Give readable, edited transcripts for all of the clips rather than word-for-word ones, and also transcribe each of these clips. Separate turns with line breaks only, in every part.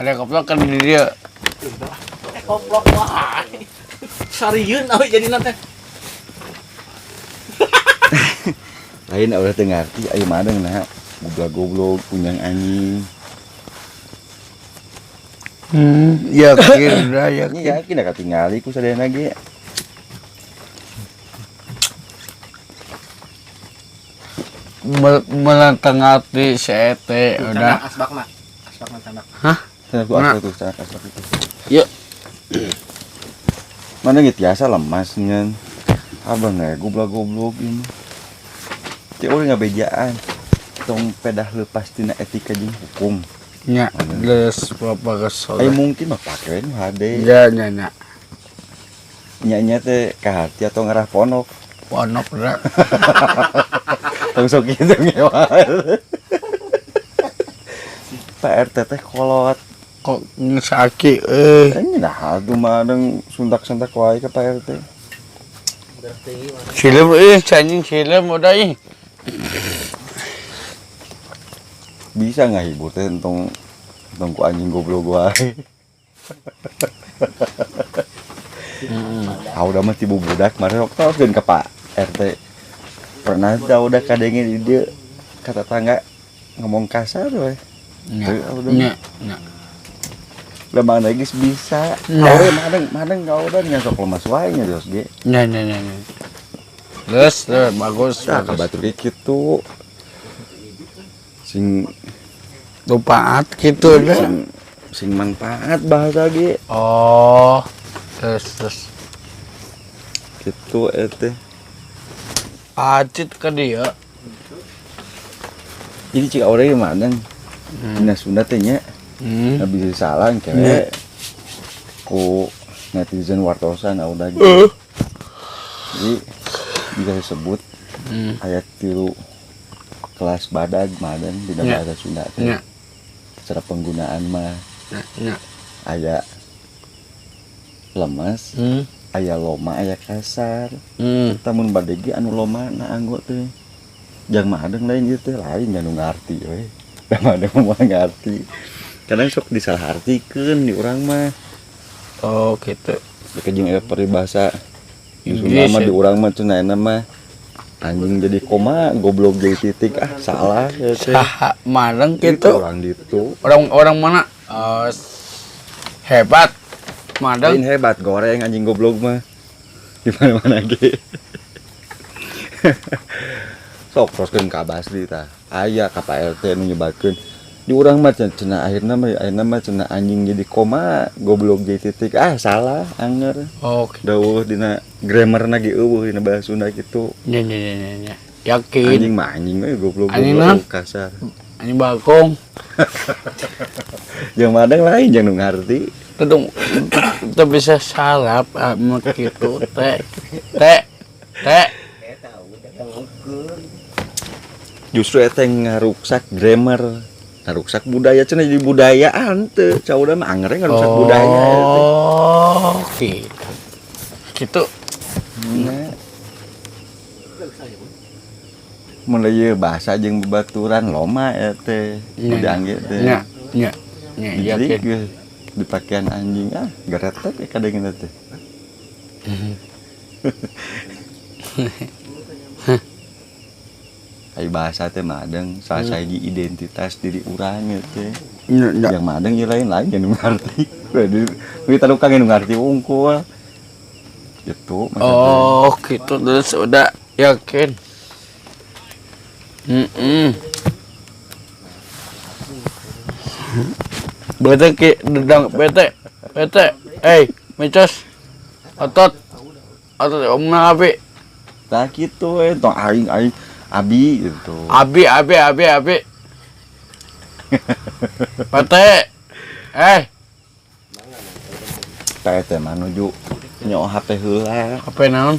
ada koplok kan di dia.
Koplok wae. Sarieun awe jadi nanti.
Lain udah teu ngarti aya madeng nah goblok punyang anjing.
Yakin dah yakin.
Ini yakin dah ketinggali ku sadayana ge.
Menantang hati sete udah.
Asbak mah. Asbak mah tandak.
Hah?
Sana ku asal tuh, sana asal itu.
Yuk.
Mana gitu biasa lemas ngan. Abang goblok ini. Cek urang ngabejaan. Tong pedah lepas tina etika jeung hukum.
Nya, geus bapak kesel.
Mungkin mah pakeun hade.
Ya nya.
Nya teh ka hati atau ngarah ponok.
Ponok dah.
Tong sok kitu ngewal. Pak RT teh kolot.
Kok ngesaki
Ini nah atuh madeng suntak-suntak wae ka Pak RT.
Film cacing film udah ih.
Bisa ngahibur teh entong ku anjing goblok wae. Udah mah tibu budak mari tolkeun ka Pak RT. Pernah udah kadenge di dieu kata tangga ngomong kasar we.
Nya.
Lemang lagi bisa.
Nah.
Madeng kau udah nyasok lemas wae nya Dios ge.
Nya. Terus bagus.
Tah batur kitu. Sing
Lupaat gitu dah.
Sing manfaat bahasa ge.
Oh. Terus.
Kitu teh.
Acit ke dia.
Jadi cik orang yang madeng. Dina Sunda teh nya. Bisa salah kere ku netizen wartosan udah gitu. Jadi bisa disebut ayat 3 kelas badag madeng di bahasa Sunda teh. Cara penggunaan mah aya lemes, aya loma, aya kasar. Tamun badegi anu loma na anggo teh. Jang madeng lain ieu teh lain anu ngarti we. Da madeng mah ngarti. Kadang sok disalahartikeun di urang mah.
Oh gitu.
Jeung peribahasa Sunda mah di urang mah cenah mah anjing jadi koma, goblok jadi titik. Salah ya teh.
Madeng gitu.
Orang ditu.
Orang mana? Hebat. Madeng.
Lain hebat goreng anjing goblok mah. Di mana-mana ge. Sok proskeun ka Basri tah. Aya ka Pak RT nu nyebatkeun di urang mah cenah akhirna mah cenah anjing jadi koma, goblok jadi titik. Salah anger.
Oke.
Dawuh dina grammarna ge eueuh dina bahasa Sunda kitu.
Nya. Yakin.
Anjing mah anjing we goblok kasar.
Anjing bakong.
Yang madang lain jangan ngarti.
Tudung teu bisa salap kitu teh.
Justru eta ngaruksak grammar, ngaruksak budaya cenah jadi budayaan teu. Cauda mah anger ngaruksak budaya teh.
Oh, gitu. Gitu.
Nah. Mulai bahasa jeung babaturan loma ya teh. Udang ge teh.
Nya. Yakin.
Di pakaian anjing garetek kadang teh. Ai bahasa teh madeng salah sahiji identitas diri urang teh. Yang madeng ieu lain anu ngarti. Kita lu kangen ngarti unggul. Gitu maksudnya.
Oh, gitu terus udah yakin. Bete ki dedang bete. Mecos. Otot omna abi.
Tah kitu tong aing abi gitu.
Abi. Pete.
PT manuju nyo HP heula.
HP naon?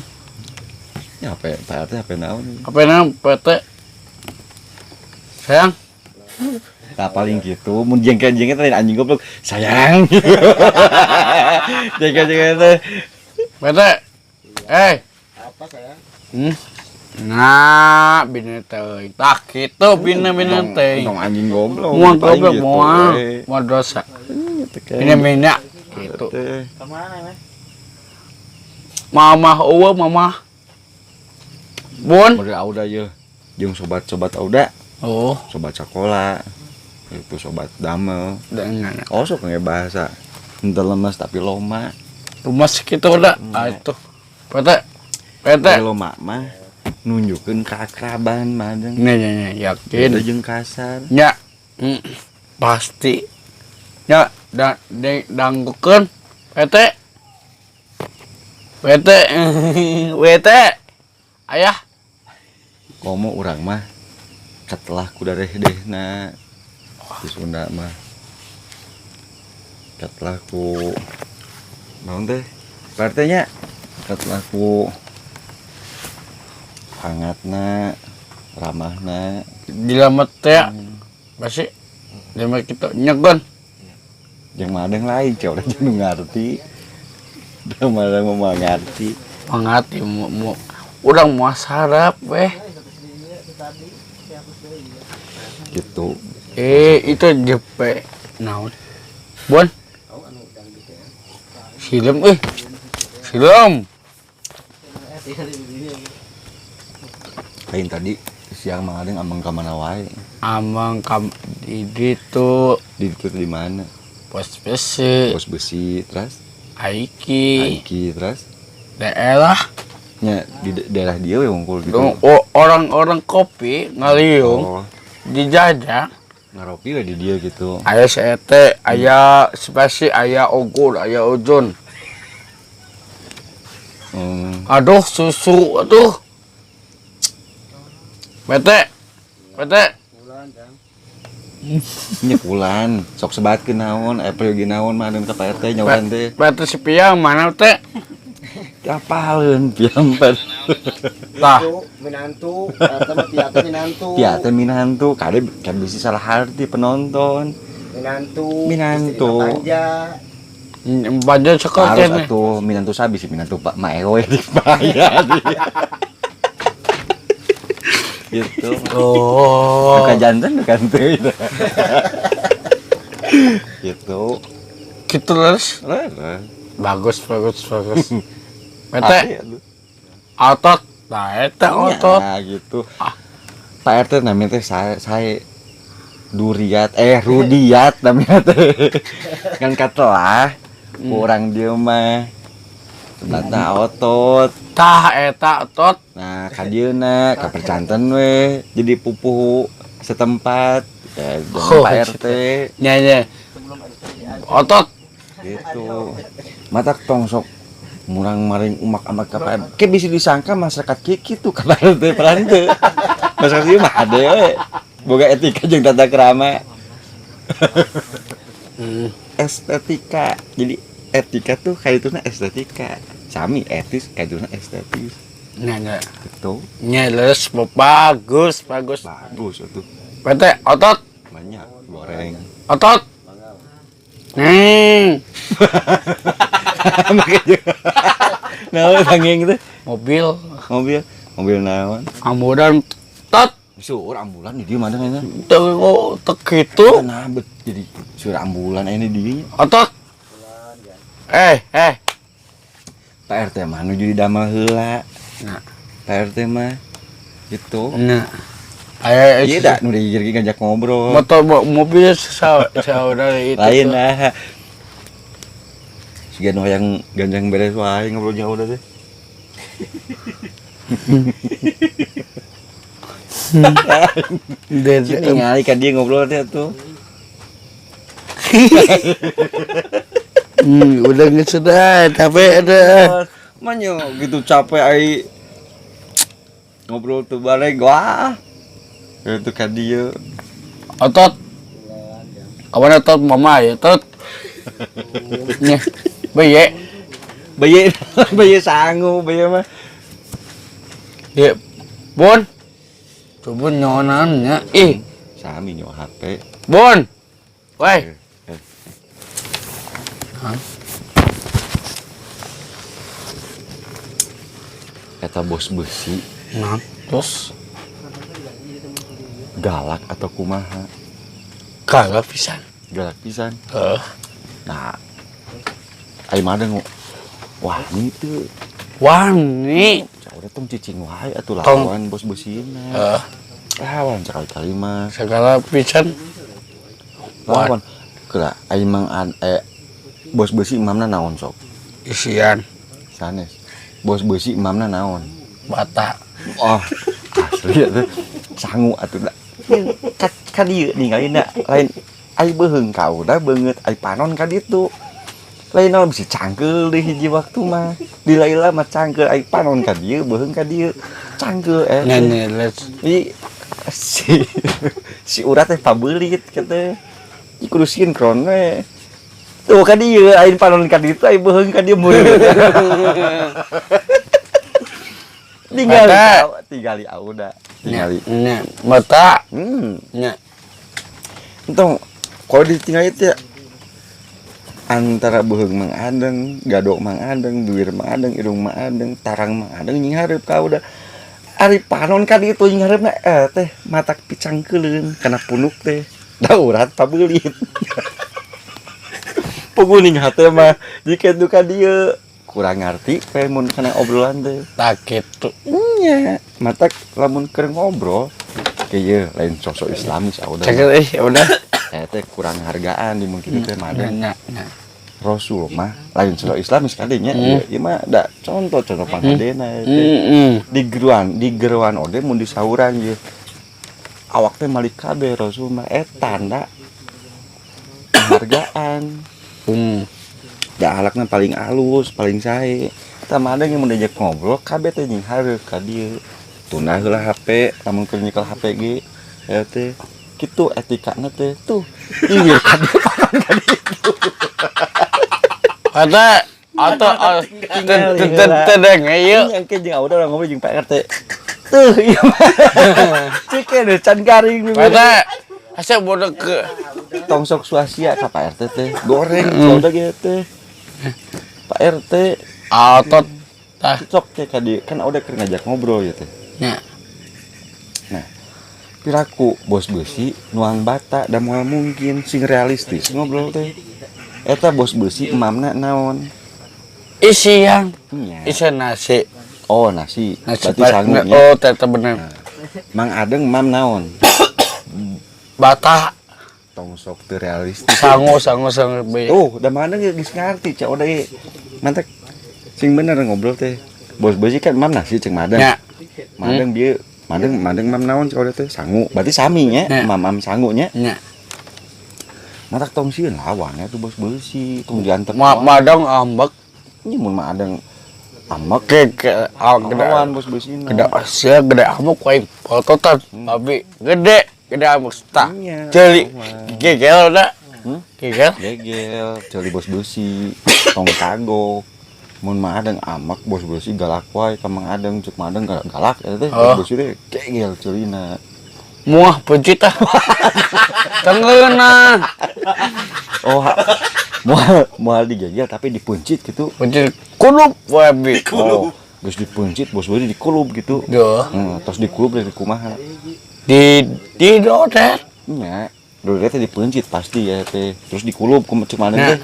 Ya HP naon?
HP naon pete? Sayang.
Nah paling gitu, mun jengkel-jengkel teh anjing goblok. Sayang. Jengkel-jengkel teh.
Pete.
Apa sayang?
Nah, bina teuing. Tah kitu bina teuing.
Tong anjing goblok.
Moal goblok moal dosa. Ini minyak gitu.
Teh.
Kemana, Meh?
Mama, mama. Bun.
Model Auda ye. Jeung sobat-sobat Auda,
Oh,
sobat sekolah. Itu sobat damel.
dengan
Oh, sok nge bahasa. Henteu lemes tapi loma.
rumah sekitar udah. Ah itu. Pete.
Kalau mak mah nunjukin keakraban madeng.
Nih, yakin.
Beda jeung kasar.
Ya, pasti. Ya, danggukeun. Pete. Wete. Ayah.
Komo urang mah setelah kudarehdehna di Sunda mah. Setelah ku naon teh? Partenya setelah ku hangatna, ramahna,
Dilamet teh. Pasti. Dilamet kita nyegon.
jeung madeng lain cewek urang jeung nu ngarti. Da madeng mah ngarti.
Mangati urang mau sarap weh.
Gitu.
Itu jepe. Naon? Bon. Silem Silem.
Lain tadi siang madeng amang ka mana wae.
Amang di ditu
Di ditu di mana?
pos besi,
Pos besi terus
aiki,
terus
daerah.
nya di daerah dia we wungkul gitu.
Orang-orang kopi ngaliung
Oh,
dijajak.
ngaropi lah di dia gitu.
Aya sete, aya spasi, aya ogur, aya ujun. Aduh susu, aduh. Bete.
Nya pulan, sok sebatkeun naon, April ge naon mah anu ka Pak RT nyawan teh.
Bete si Piang mana teh?
Apaleun piampat.
Tah,
Minantu, eta mah Tia teh minantu.
Tia teh minantu, kade kan bisa salah arti penonton.
Minantu.
Minantu.
Panja.
baju sekolah
Harus
nih.
atuh minantu sabi sih minantu Pak Maewe di Paya. Gitu.
Oh.
Bukan jantan bukan teh. Gitu.
Gitu terus.
Lah.
Bagus.
Asli,
Bete
aduh.
otot. Nah, eta otot.
Ya, gitu. Pak RT namanya teh saya Rudiat namanya teh. Kan katelah kurang dia mah. Ternyata otot.
Tah eta otot.
Nah, kadieuna ka percanten we jadi pupuh setempat. Ya,
Oh,
Pak RT
Nya. Otot.
gitu. Mata tong sok murang maring umak-amak ka Pak RT. Ke bisa disangka masyarakat kitu ka Pak RT peran teu. Masyarakat ieu mah ade we. Boga etika jeung tata krama. Estetika. Jadi etika tuh kaituna estetika. Sami etis kaituna estetis.
Nya.
Gitu.
Nya leus bagus.
Bagus atuh.
Bete otot.
Banyak goreng.
Otot.
Naon sanging teh? Mobil naon?
Ambulan tot.
Sur ambulan di dieu mana nya?
Teu kitu.
Nah, jadi sur ambulan ini di
Otot.
Pak RT mah nu jadi damel heula.
Nah.
Pak RT mah gitu.
Nah. Aya
Ieu da nu dijir ngajak ngobrol.
motor mobil saudara itu.
Lain lah. Siga nu yang ganjang beres wae ngobrol jauh dah teh. Cing ngali ka dia ngobrol teh tuh.
Udah sudah capek ada.
Manyo gitu capek ai ngobrol tuh bareng wah. Itu ka dia.
Otot. Kawan otot mama ya otot. Nya.
Baye sangu baye mah.
Ya. Bon. Coba nyonannya.
Sami nyo HP.
Bon. Woi.
Kata bos besi
Nah, terus
galak atau kumaha?
kagak pisan.
Galak pisan. Nah, ai madeng wah ini tuh
Wani.
udah tong cicing wae atuh
Tong.
lawan bos besina. Lawan sekali-kali mah.
Segala pisan.
Lawan. Kira ai mang bos besi imamna naon sok?
Isian
Sanes. Bos besi imamna naon?
bata.
Oh, asli atuh. Sangu atuh da. Ka dieu ninggalina lain ai beuheung kau da beungeut ai panon ka ditu. Lain naon bisa cangkeul di hiji waktu mah. Di laila mah cangkeul ai panon ka dieu beuheung ka dieu. Cangkeul
Nyanyi les.
Si urat teh pabeulit kitu. I kudu sinkron we. Tuh ka dieu aing panon ka ditu ai beuheung ka dieu meureun. Tinggali auda. Tinggali.
Nya, bata. Nya.
Entong kalau ditinggali teh antara beuheung Mang Adeng, gadok Mang Adeng, duwir Mang Adeng, irung Mang Adeng, tarang Mang Adeng nying hareup ka udah. Ari panon ka ditu nying hareupna teh matak picangkeulin kana punuk teh. Da urat pabeulit. Puguning hate mah jika duka dieu kurang ngarti we mun kana obrolan teh.
Tak kitu.
Nya, matak lamun keur ngobrol kieu lain sosok islamis udah.
Cek udah.
Teh kurang hargaan di mungkin teh mah
Nya.
Rasul mah lain sosok islamis kadinya ieu mah da contoh panggadena di geruan ode mun di sahuran ieu awak teh malik kabeh Rasul mah tanda penghargaan da alakna paling alus paling sae tah mah ada yang mun diajak ngobrol kabeh teh nying hareup ka dieu tunah heula HP lamun keur nyekel HP ge ya teh kitu etikana teh tuh ieu ka dieu ka dieu
Ada atau tedeng ayo.
Yang ke jeung auda urang ngobrol jeung Pak RT. Tuh ieu mah. Cek deh can garing
Ada asa bodoh ke
tong sok suasia ka Pak RT teh. Goreng sauda ge teh. Pak RT
otot tah.
sok teh ka dieu kan udah keur ngajak ngobrol ya teh.
Nya.
Nah, piraku bos besi nuang bata da moal mungkin sing realistis ngobrol teh. Eta bos besi emamna naon?
Isian.
Nya.
Isi nasi.
Oh, nasi. Berarti
Pak-
sangunya.
Oh, ternyata bener.
Mang Adeng mam naon?
Bata.
Tong sok teu realistis.
Sangu be.
Tuh, da mana geus ngarti cak udah mantek sing bener ngobrol teh. Bos besi kan mam nasi cek madeng.
Nya.
Madeng dia madeng mam naon cak udah teh sangu. Berarti sami nya,
Nya.
mam sangu nya.
Nya.
Matak tong sieun lawan tuh bos besi tong diantar.
Madong ambek
Ini mun mah adeng amek
ke
lawan bos besi.
gede asia gede ambek kuing pototan tapi gede ambek stah.
Iya,
Jeli
lawan.
gegel da. Gegel.
Gegel, celi bos besi, tong kagok. Mun mah adeng amek bos besi galak wae ka Mang Adeng cek mah adeng galak eta teh bos besi teh gegel celina.
Muah pencit ah. Tengeuna.
Oh, moal digegel tapi dipuncit gitu.
Pencit kulup wae bi.
Oh, geus dipuncit bos besi dikulub gitu.
Duh.
Terus dikulub dari kumaha.
Di dodet.
Nya, dulu teh dipuncit pasti ya teh. Terus dikulub ku cuman
Nah,
teh.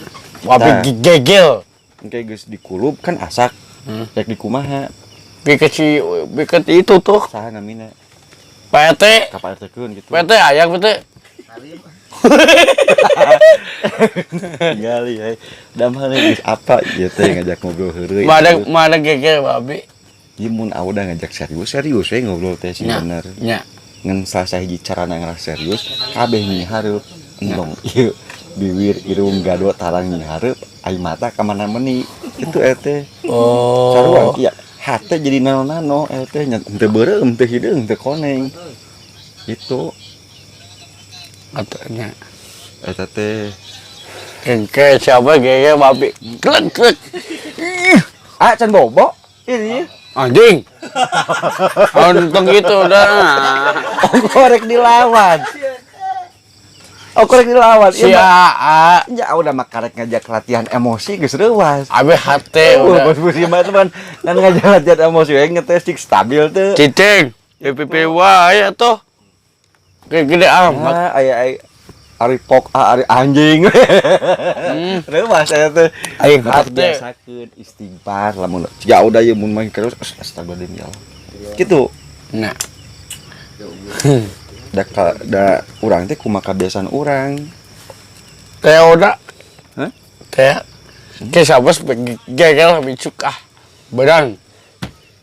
wabi gegel.
Engke geus dikulub kan asak. Rek di kumaha.
Biket itu tuh.
Saha namina?
PT.
Ka Pak RT keun gitu.
PT ayang PT.
Gali ya. Damel geus apa ieu teh ngajak ngobrol heureuy.
Mana gegel babi.
Ieu mun auda ngajak serius we ngobrol teh sing bener.
Nya.
Ngan salah sahiji carana ngeras serius kabeh nyi hareup. Endong ieu bibir irung gado tarang nyi hareup ai mata ka mana meuni. Kitu teh.
Oh.
Sarua ya hate jadi nano-nano teh teu beureum teu hideung teu koneng. Itu
Katanya.
eta teh
Engke siapa gegel babi. Klek.
can bobo ini
Anjing. Untung gitu dah.
korek dilawan korek dilawan
Sia a.
ya udah mah karek ngajak latihan emosi geus reuwas
Abe hate udah.
bos besi mah teman dan ngajak latihan emosi we ngetes cik stabil teh
Cicing. PPP wae atuh. Kayak gede amat.
aya ari pok ari anjing. Terus saya teh
Aing
matak
hati.
biasakeun istighfar lamun ya udah ye mun mah terus astagfirullahaladzim ya Allah. Kitu.
Nah,
Da urang teh kumaha kebiasaan urang.
teh udah.
Hah?
Teh. Kayak sabos gagal bicuk ah. Bedang.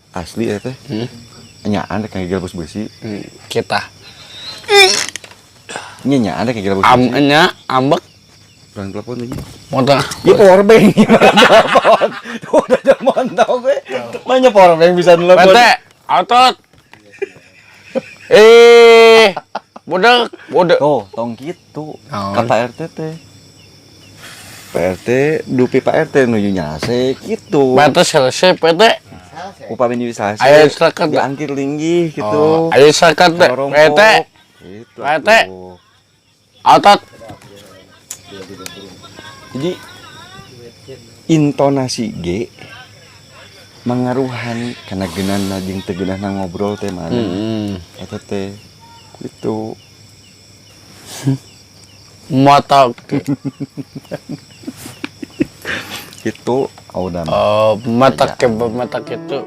Asli ya teh. Nyaan kayak gila bus besi.
Kita.
Nyaan kayak gila bus besi.
Amnya ambek
Urang telepon lagi.
motor.
Ya power bank telepon. Tuh udah zaman tau gue. Mana power bank bisa telepon.
Pete, otot. Budak.
Tuh, tong gitu.
Oh.
Kata RT teh. PRT, dupi Pak RT nuju nyase gitu.
Batas selesai, Pete.
Selesai.
Upah administrasi.
Ayo silakan.
diangkir linggih
Oh,
gitu.
ayo sakat,
Dorong
Pete.
pok. Gitu.
Pete.
atuh.
Otot.
Jadi intonasi G mengaruhan karena geunana jeung teu geunahna ngobrol teh mana. Eta teh gitu.
Mata.
Gitu. Audan.
Oh, mata ke mata gitu.